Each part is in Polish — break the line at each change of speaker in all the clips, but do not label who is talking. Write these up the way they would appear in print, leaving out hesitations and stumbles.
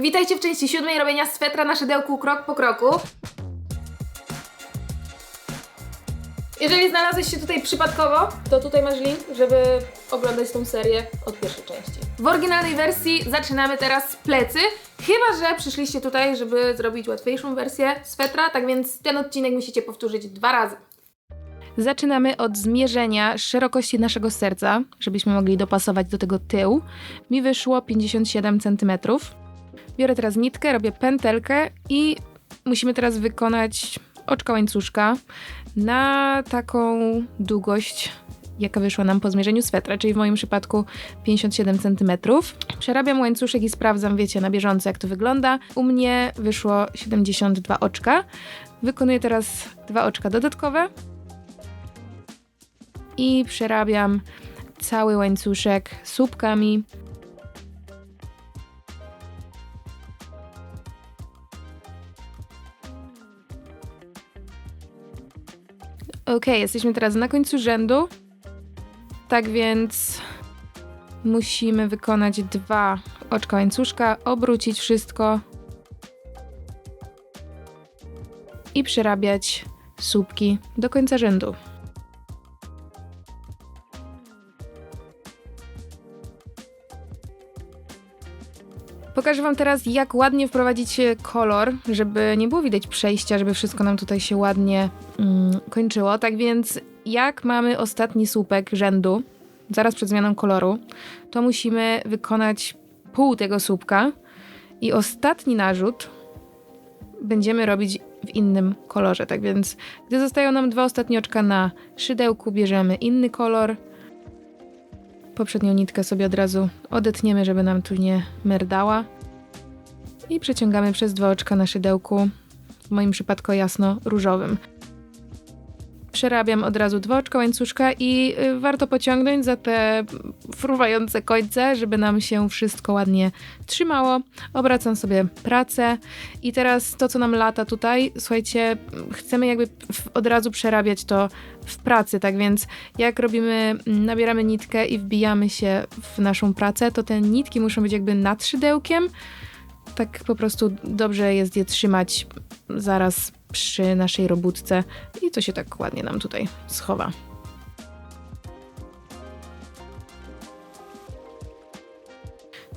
Witajcie w części 7 robienia swetra na szydełku krok po kroku. Jeżeli znalazłeś się tutaj przypadkowo, to tutaj masz link, żeby oglądać tą serię od pierwszej części. W oryginalnej wersji zaczynamy teraz plecy, chyba że przyszliście tutaj, żeby zrobić łatwiejszą wersję swetra, tak więc ten odcinek musicie powtórzyć 2 razy. Zaczynamy od zmierzenia szerokości naszego serca, żebyśmy mogli dopasować do tego tył. Mi wyszło 57 cm. Biorę teraz nitkę, robię pętelkę i musimy teraz wykonać oczka łańcuszka na taką długość, jaka wyszła nam po zmierzeniu swetra, czyli w moim przypadku 57 cm. Przerabiam łańcuszek i sprawdzam, wiecie, na bieżąco jak to wygląda. U mnie wyszło 72 oczka. Wykonuję teraz 2 oczka dodatkowe i przerabiam cały łańcuszek słupkami. Ok, jesteśmy teraz na końcu rzędu, tak więc musimy wykonać 2 oczka łańcuszka, obrócić wszystko i przerabiać słupki do końca rzędu. Pokażę Wam teraz, jak ładnie wprowadzić kolor, żeby nie było widać przejścia, żeby wszystko nam tutaj się ładnie kończyło. Tak więc jak mamy ostatni słupek rzędu, zaraz przed zmianą koloru, to musimy wykonać pół tego słupka i ostatni narzut będziemy robić w innym kolorze. Tak więc gdy zostają nam 2 ostatnie oczka na szydełku, bierzemy inny kolor. Poprzednią nitkę sobie od razu odetniemy, żeby nam tu nie merdała. I przeciągamy przez 2 oczka na szydełku, w moim przypadku jasno-różowym. Przerabiam od razu 2 oczka łańcuszka i warto pociągnąć za te fruwające końce, żeby nam się wszystko ładnie trzymało. Obracam sobie pracę i teraz to, co nam lata tutaj, słuchajcie, chcemy jakby od razu przerabiać to w pracy, tak więc jak nabieramy nitkę i wbijamy się w naszą pracę, to te nitki muszą być jakby nad szydełkiem. Tak po prostu dobrze jest je trzymać zaraz przy naszej robótce i to się tak ładnie nam tutaj schowa.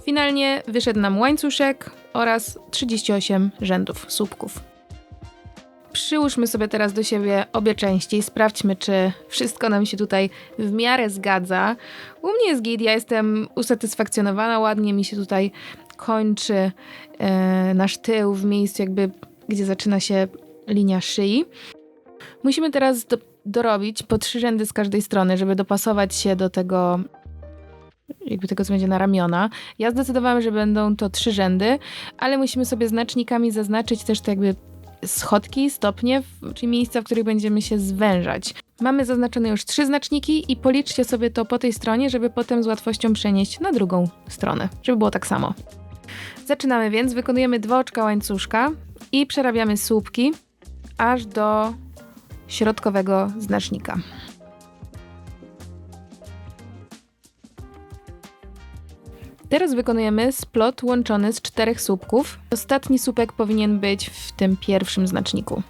Finalnie wyszedł nam łańcuszek oraz 38 rzędów słupków. Przyłóżmy sobie teraz do siebie obie części i sprawdźmy, czy wszystko nam się tutaj w miarę zgadza. U mnie jest git, ja jestem usatysfakcjonowana, ładnie mi się tutaj kończy nasz tył w miejscu jakby, gdzie zaczyna się linia szyi. Musimy teraz dorobić po 3 rzędy z każdej strony, żeby dopasować się do tego, jakby tego, co będzie na ramiona. Ja zdecydowałam, że będą to 3 rzędy, ale musimy sobie znacznikami zaznaczyć też to jakby schodki, stopnie, czyli miejsca, w których będziemy się zwężać. Mamy zaznaczone już 3 znaczniki i policzcie sobie to po tej stronie, żeby potem z łatwością przenieść na drugą stronę, żeby było tak samo. Zaczynamy więc, wykonujemy 2 oczka łańcuszka i przerabiamy słupki aż do środkowego znacznika. Teraz wykonujemy splot łączony z 4 słupków. Ostatni słupek powinien być w tym pierwszym znaczniku.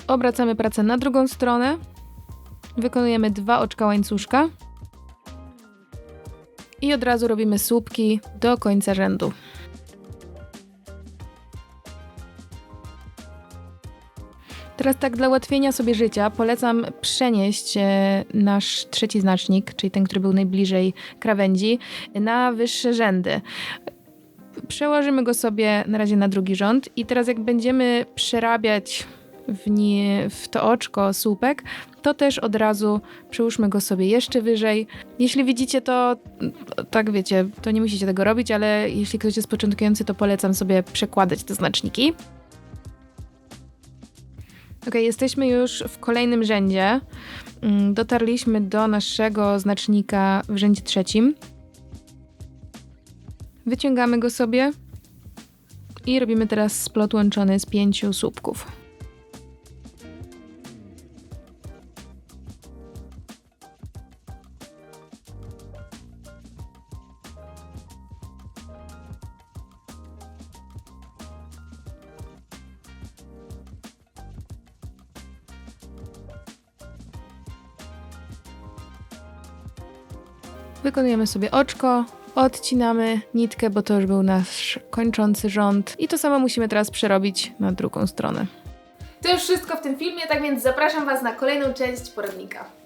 Obracamy pracę na drugą stronę. Wykonujemy 2 oczka łańcuszka. I od razu robimy słupki do końca rzędu. Teraz tak dla ułatwienia sobie życia polecam przenieść nasz 3 znacznik, czyli ten, który był najbliżej krawędzi, na wyższe rzędy. Przełożymy go sobie na razie na drugi rząd i teraz jak będziemy przerabiać w to oczko słupek, to też od razu przełóżmy go sobie jeszcze wyżej. Jeśli widzicie to, tak wiecie, to nie musicie tego robić, ale jeśli ktoś jest początkujący, to polecam sobie przekładać te znaczniki. Ok, jesteśmy już w kolejnym rzędzie. Dotarliśmy do naszego znacznika w rzędzie 3. Wyciągamy go sobie i robimy teraz splot łączony z 5 słupków. Wykonujemy sobie oczko, odcinamy nitkę, bo to już był nasz kończący rząd i to samo musimy teraz przerobić na drugą stronę. To już wszystko w tym filmie, tak więc zapraszam Was na kolejną część poradnika.